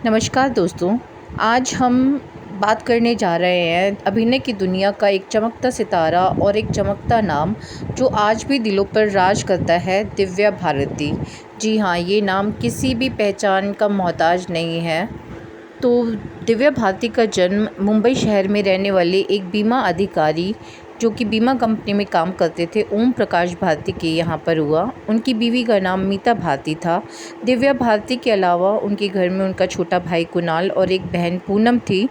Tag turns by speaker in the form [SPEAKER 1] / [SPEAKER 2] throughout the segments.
[SPEAKER 1] नमस्कार दोस्तों। आज हम बात करने जा रहे हैं अभिनय की दुनिया का एक चमकता सितारा और एक चमकता नाम जो आज भी दिलों पर राज करता है, दिव्या भारती। जी हाँ, ये नाम किसी भी पहचान का मोहताज नहीं है। तो दिव्या भारती का जन्म मुंबई शहर में रहने वाले एक बीमा अधिकारी जो कि बीमा कंपनी में काम करते थे, ओम प्रकाश भारती के यहाँ पर हुआ। उनकी बीवी का नाम मीता भारती था। दिव्या भारती के अलावा उनके घर में उनका छोटा भाई कुणाल और एक बहन पूनम थी।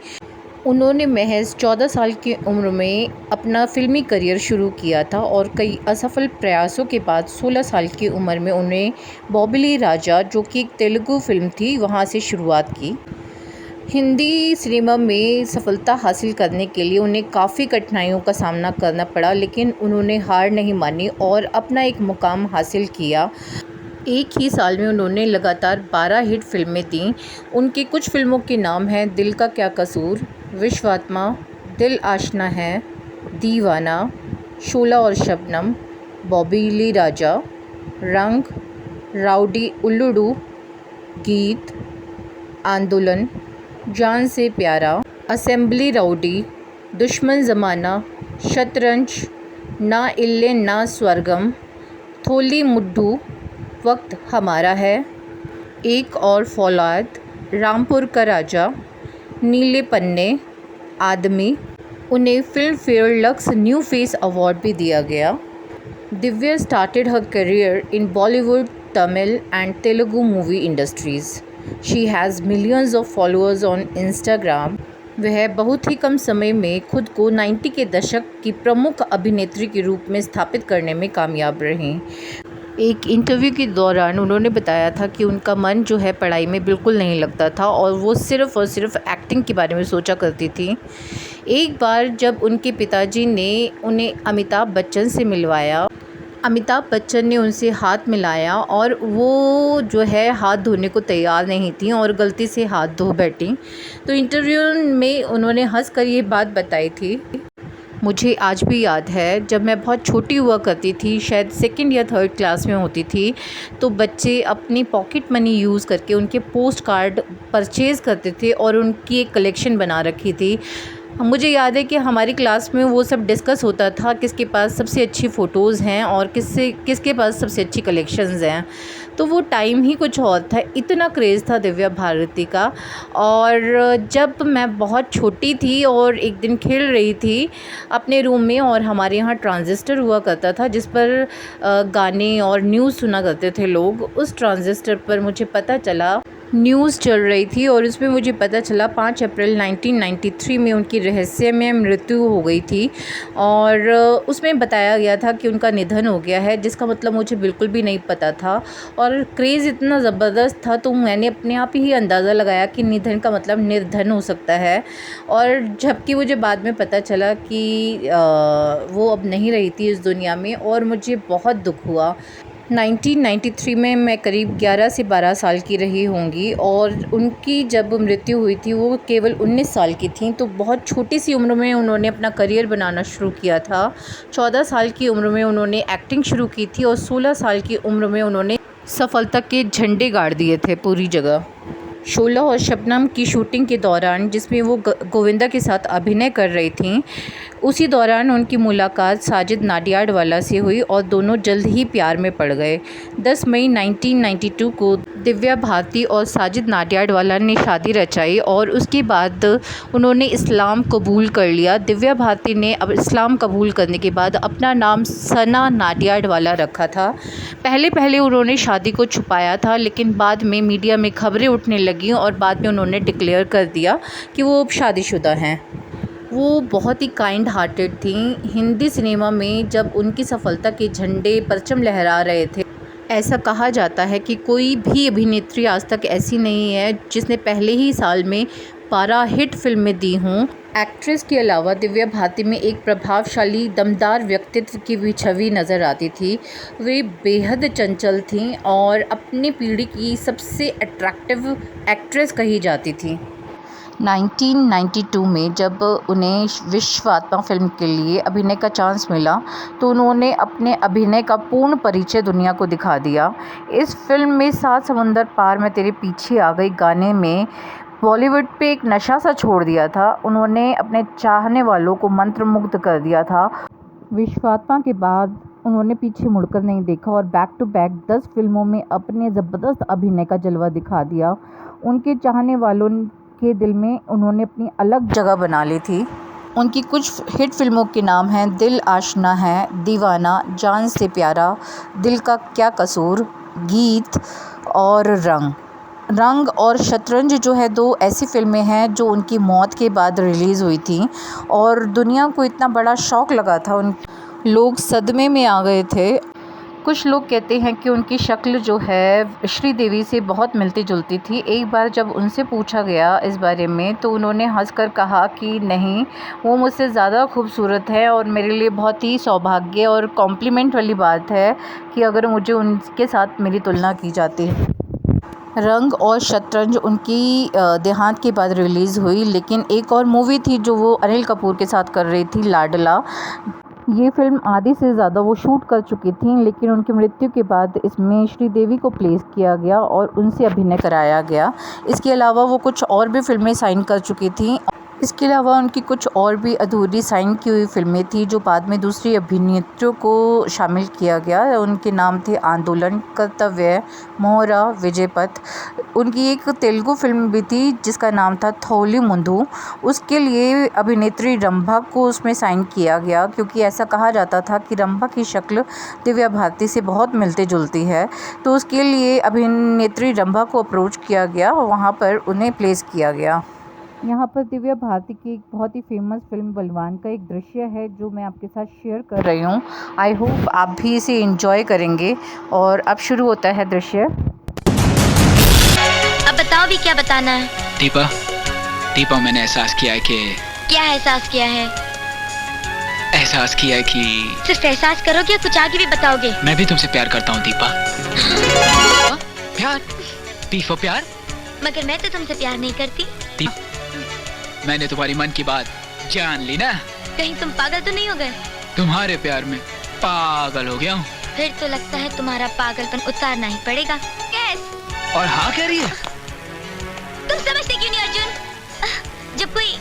[SPEAKER 1] उन्होंने महज 14 साल की उम्र में अपना फ़िल्मी करियर शुरू किया था और कई असफल प्रयासों के बाद 16 साल की उम्र में उन्हें बॉबिली राजा, जो कि एक तेलुगु फ़िल्म थी, वहाँ से शुरुआत की। हिंदी सिनेमा में सफलता हासिल करने के लिए उन्हें काफ़ी कठिनाइयों का सामना करना पड़ा, लेकिन उन्होंने हार नहीं मानी और अपना एक मुकाम हासिल किया। एक ही साल में उन्होंने लगातार 12 हिट फिल्में दीं। उनके कुछ फिल्मों के नाम हैं दिल का क्या कसूर, विश्वात्मा, दिल आशना है, दीवाना, शोला और शबनम, बॉबीली राजा, रंग, राउडी उल्लूडू, गीत, आंदोलन, जान से प्यारा, असेंबली राउडी, दुश्मन ज़माना, शतरंज, ना इल्ले ना स्वर्गम, थोली मुड्डू, वक्त हमारा है, एक और फौलाद, रामपुर का राजा, नीले पन्ने, आदमी। उन्हें film fair lux new face award भी दिया गया। Divya started her career in Bollywood, Tamil and Telugu movie industries. She has millions of followers on Instagram. वह बहुत ही कम समय में खुद को 90 के दशक की प्रमुख अभिनेत्री के रूप में स्थापित करने में कामयाब रहीं। एक इंटरव्यू के दौरान उन्होंने बताया था कि उनका मन जो है पढ़ाई में बिल्कुल नहीं लगता था और वो सिर्फ़ और सिर्फ एक्टिंग के बारे में सोचा करती थी। एक बार जब उनके पिताजी ने उन्हें अमिताभ बच्चन से मिलवाया, अमिताभ बच्चन ने उनसे हाथ मिलाया और वो जो है हाथ धोने को तैयार नहीं थी और गलती से हाथ धो बैठी। तो इंटरव्यू में उन्होंने हंसकर ये बात बताई थी। मुझे आज भी याद है, जब मैं बहुत छोटी हुआ करती थी, शायद सेकंड या थर्ड क्लास में होती थी, तो बच्चे अपनी पॉकेट मनी यूज़ करके उनके पोस्ट कार्ड परचेज़ करते थे और उनकी एक कलेक्शन बना रखी थी। मुझे याद है कि हमारी क्लास में वो सब डिस्कस होता था, किसके पास सबसे अच्छी फ़ोटोज़ हैं और किसके पास सबसे अच्छी कलेक्शंस हैं। तो वो टाइम ही कुछ और था, इतना क्रेज़ था दिव्या भारती का। और जब मैं बहुत छोटी थी और एक दिन खेल रही थी अपने रूम में, और हमारे यहाँ ट्रांजिस्टर हुआ करता था जिस पर गाने और न्यूज़ सुना करते थे लोग, उस ट्रांजिस्टर पर मुझे पता चला, न्यूज़ चल रही थी और उसमें मुझे पता चला 5 अप्रैल 1993 में उनकी रहस्यमय मृत्यु हो गई थी। और उसमें बताया गया था कि उनका निधन हो गया है, जिसका मतलब मुझे बिल्कुल भी नहीं पता था और क्रेज़ इतना ज़बरदस्त था, तो मैंने अपने आप ही अंदाज़ा लगाया कि निधन का मतलब निर्धन हो सकता है। और जबकि मुझे बाद में पता चला कि वो अब नहीं रही थी इस दुनिया में और मुझे बहुत दुख हुआ। 1993 में मैं करीब 11 से 12 साल की रही होंगी और उनकी जब मृत्यु हुई थी वो केवल 19 साल की थी। तो बहुत छोटी सी उम्र में उन्होंने अपना करियर बनाना शुरू किया था। 14 साल की उम्र में उन्होंने एक्टिंग शुरू की थी और 16 साल की उम्र में उन्होंने सफलता के झंडे गाड़ दिए थे पूरी जगह। शोला और शबनम की शूटिंग के दौरान, जिसमें वो गोविंदा के साथ अभिनय कर रही थीं, उसी दौरान उनकी मुलाकात साजिद नाडियाडवाला से हुई और दोनों जल्द ही प्यार में पड़ गए। 10 मई 1992 को दिव्या भारती और साजिद नाडियाडवाला ने शादी रचाई और उसके बाद उन्होंने इस्लाम कबूल कर लिया। दिव्या भारती ने अब इस्लाम कबूल करने के बाद अपना नाम सना नाडियाडवाला रखा था। पहले उन्होंने शादी को छुपाया था, लेकिन बाद में मीडिया में खबरें उठने लगीं और बाद में उन्होंने डिक्लेयर कर दिया कि वो अब शादीशुदा हैं। वो बहुत ही काइंड हार्टेड थी। हिंदी सिनेमा में जब उनकी सफलता के झंडे परचम लहरा रहे थे, ऐसा कहा जाता है कि कोई भी अभिनेत्री आज तक ऐसी नहीं है जिसने पहले ही साल में 12 हिट फिल्में दी हों। एक्ट्रेस के अलावा दिव्या भारती में एक प्रभावशाली दमदार व्यक्तित्व की भी छवि नज़र आती थी। वे बेहद चंचल थीं और अपनी पीढ़ी की सबसे अट्रैक्टिव एक्ट्रेस कही जाती थी। 1992 में जब उन्हें विश्वात्मा फ़िल्म के लिए अभिनय का चांस मिला तो उन्होंने अपने अभिनय का पूर्ण परिचय दुनिया को दिखा दिया। इस फिल्म में सात समुंदर पार मैं तेरे पीछे आ गई गाने में बॉलीवुड पे एक नशा सा छोड़ दिया था। उन्होंने अपने चाहने वालों को मंत्रमुग्ध कर दिया था। विश्वात्मा के बाद उन्होंने पीछे मुड़कर नहीं देखा और बैक टू बैक 10 फिल्मों में अपने ज़बरदस्त अभिनय का जलवा दिखा दिया। उनके चाहने वालों के दिल में उन्होंने अपनी अलग जगह बना ली थी। उनकी कुछ हिट फिल्मों के नाम हैं दिल आशना है, दीवाना, जान से प्यारा, दिल का क्या कसूर, गीत और रंग और शतरंज जो है 2 ऐसी फ़िल्में हैं जो उनकी मौत के बाद रिलीज़ हुई थी और दुनिया को इतना बड़ा शॉक लगा था। उन लोग सदमे में आ गए थे। कुछ लोग कहते हैं कि उनकी शक्ल जो है श्रीदेवी से बहुत मिलती-जुलती थी। एक बार जब उनसे पूछा गया इस बारे में तो उन्होंने हंसकर कहा कि नहीं, वो मुझसे ज़्यादा खूबसूरत है और मेरे लिए बहुत ही सौभाग्य और कॉम्प्लीमेंट वाली बात है कि अगर मुझे उनके साथ मेरी तुलना की जाती है। रंग और शतरंज उनकी देहांत के बाद रिलीज़ हुई, लेकिन एक और मूवी थी जो वो अनिल कपूर के साथ कर रही थी, लाडला। ये फ़िल्म आधी से ज़्यादा वो शूट कर चुकी थी, लेकिन उनकी मृत्यु के बाद इसमें श्रीदेवी को प्लेस किया गया और उनसे अभिनय कराया गया। इसके अलावा वो कुछ और भी फ़िल्में साइन कर चुकी थीं। इसके अलावा उनकी कुछ और भी अधूरी साइन की हुई फ़िल्में थी जो बाद में दूसरी अभिनेत्रियों को शामिल किया गया। उनके नाम थे आंदोलन, कर्तव्य, मोहरा, विजयपथ। उनकी एक तेलुगु फ़िल्म भी थी जिसका नाम था थोली मुंदु। उसके लिए अभिनेत्री रंभा को उसमें साइन किया गया क्योंकि ऐसा कहा जाता था कि रंभा की शक्ल दिव्या भारती से बहुत मिलती-जुलती है। तो उसके लिए अभिनेत्री रंभा को अप्रोच किया गया और वहाँ पर उन्हें प्लेस किया गया। यहाँ पर दिव्या भारती की एक बहुत ही फेमस फिल्म बलवान का एक दृश्य है जो मैं आपके साथ शेयर कर रही हूँ। आई होप आप भी इसे एंजॉय करेंगे। और अब शुरू होता है दृश्य।
[SPEAKER 2] अब बताओ भी क्या बताना है।
[SPEAKER 3] दीपा मैंने एहसास किया है कि
[SPEAKER 2] क्या एहसास किया है?
[SPEAKER 3] एहसास किया है कि
[SPEAKER 2] सिर्फ एहसास करोगे या कुछ आगे भी बताओगे?
[SPEAKER 3] मैं भी तुमसे प्यार करता हूँ दीपा। प्यार? दीपा प्यार?
[SPEAKER 2] मगर मैं तो तुमसे प्यार नहीं करती।
[SPEAKER 3] मैंने तुम्हारी मन की बात जान ली ना।
[SPEAKER 2] कहीं तुम पागल तो नहीं हो गए?
[SPEAKER 3] तुम्हारे प्यार में पागल हो गया हूँ।
[SPEAKER 2] फिर तो लगता है तुम्हारा पागलपन उतारना ही पड़ेगा। कैस?
[SPEAKER 3] और हाँ कह रही है?
[SPEAKER 2] तुम समझते क्यों नहीं अर्जुन? जब कोई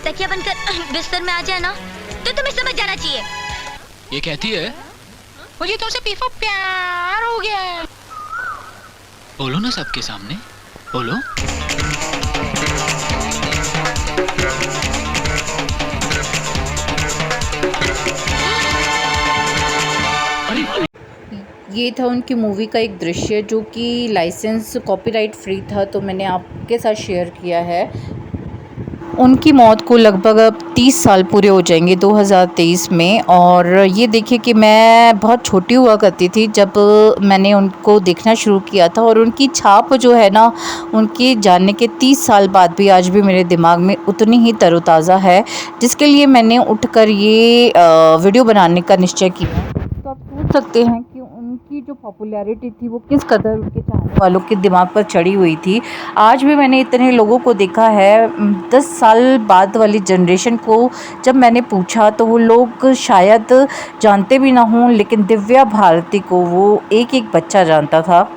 [SPEAKER 2] तकिया बनकर बिस्तर में आ जाए ना तो तुम्हें समझ जाना चाहिए।
[SPEAKER 3] ये कहती है मुझे तुमसे पीफा प्यार हो गया है। बोलो ना सबके सामने, बोलो।
[SPEAKER 1] ये था उनकी मूवी का एक दृश्य जो कि लाइसेंस कॉपीराइट फ्री था, तो मैंने आपके साथ शेयर किया है। उनकी मौत को लगभग अब 30 साल पूरे हो जाएंगे 2023 में। और ये देखिए कि मैं बहुत छोटी हुआ करती थी जब मैंने उनको देखना शुरू किया था और उनकी छाप जो है ना, उनके जाने के 30 साल बाद भी आज भी मेरे दिमाग में उतनी ही तरोताज़ा है, जिसके लिए मैंने उठकर ये वीडियो बनाने का निश्चय किया। तो आप सोच सकते हैं कि उनकी जो पॉपुलैरिटी थी वो किस कदर उनके चाहने वालों के दिमाग पर चढ़ी हुई थी। आज भी मैंने इतने लोगों को देखा है, 10 साल बाद वाली जनरेशन को जब मैंने पूछा तो वो लोग शायद जानते भी ना हों, लेकिन दिव्या भारती को वो एक बच्चा जानता था।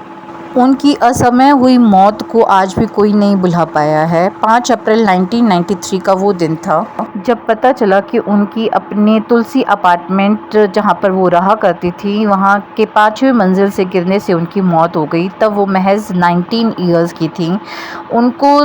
[SPEAKER 1] उनकी असमय हुई मौत को आज भी कोई नहीं भुला पाया है। 5 अप्रैल 1993 का वो दिन था जब पता चला कि उनकी अपने तुलसी अपार्टमेंट जहाँ पर वो रहा करती थी वहाँ के 5वें मंजिल से गिरने से उनकी मौत हो गई। तब वो महज 19 ईयर्स की थी। उनको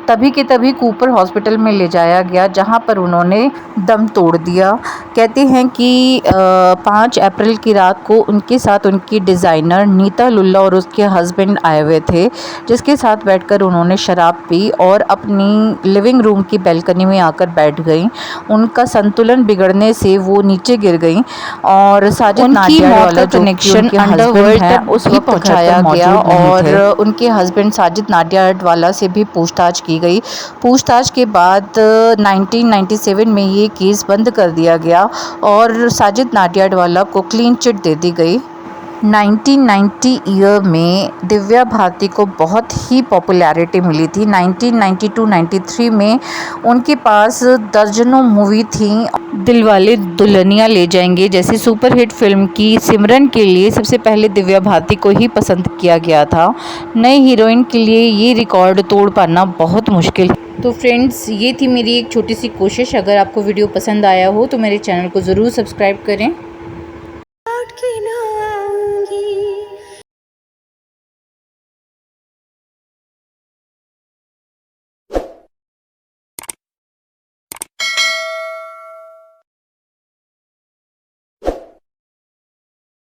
[SPEAKER 1] तभी के तभी कूपर हॉस्पिटल में ले जाया गया जहां पर उन्होंने दम तोड़ दिया। कहते हैं कि 5 अप्रैल की रात को उनके साथ उनकी डिज़ाइनर नीता लुल्ला और उसके हस्बैंड आए हुए थे, जिसके साथ बैठकर उन्होंने शराब पी और अपनी लिविंग रूम की बैल्कनी में आकर बैठ गई। उनका संतुलन बिगड़ने से वो नीचे गिर गई और साजिद नाडियाड वाला कनेक्शन अंडरवर्ल्ड तक उस वक्त पहुंचाया गया और उनके हस्बैंड साजिद नाडियाड वाला से भी पूछताछ की गई। पूछताछ के बाद 1997 में ये केस बंद कर दिया गया और साजिद नाडियाड वाला को क्लीन चिट दे दी गई। 1990 ईयर में दिव्या भारती को बहुत ही पॉपुलैरिटी मिली थी। 1992-93 में उनके पास दर्जनों मूवी थी। दिलवाले दुल्हनिया ले जाएंगे जैसी सुपरहिट फिल्म की सिमरन के लिए सबसे पहले दिव्या भारती को ही पसंद किया गया था। नई हीरोइन के लिए ये रिकॉर्ड तोड़ पाना बहुत मुश्किल। तो फ्रेंड्स, ये थी मेरी एक छोटी सी कोशिश। अगर आपको वीडियो पसंद आया हो तो मेरे चैनल को ज़रूर सब्सक्राइब करें।